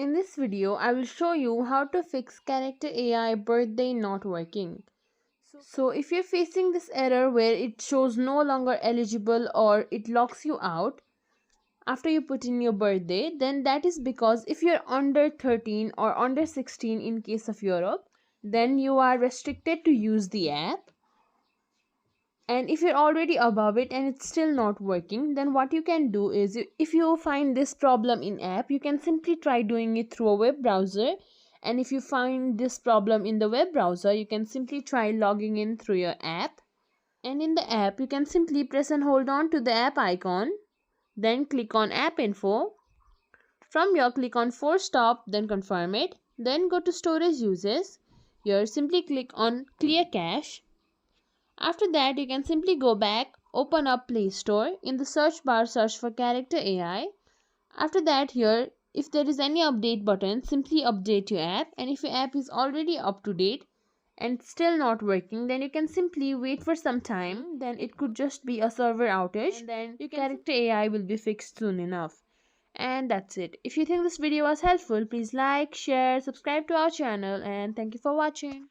in this video, I will show you how to fix character AI birthday not working. So if you're facing this error where it shows no longer eligible or it locks you out after you put in your birthday, then that is because if you're under 13 or under 16 in case of Europe, then you are restricted to use the app. And if you're already above it and it's still not working, then what you can do is, if you find this problem in app, you can simply try doing it through a web browser. And if you find this problem in the web browser, you can simply try logging in through your app. And in the app, you can simply press and hold on to the app icon, then click on app info. From here, click on force stop, then confirm it, then go to storage uses. Here simply click on clear cache. After that, you can simply go back, open up Play Store. In the search bar, search for character AI. After that, here, if there is any update button, simply update your app. And if your app is already up to date and still not working, then you can simply wait for some time. Then it could just be a server outage, and then your character AI will be fixed soon enough. And that's it. If you think this video was helpful, please like, share, subscribe to our channel, and thank you for watching.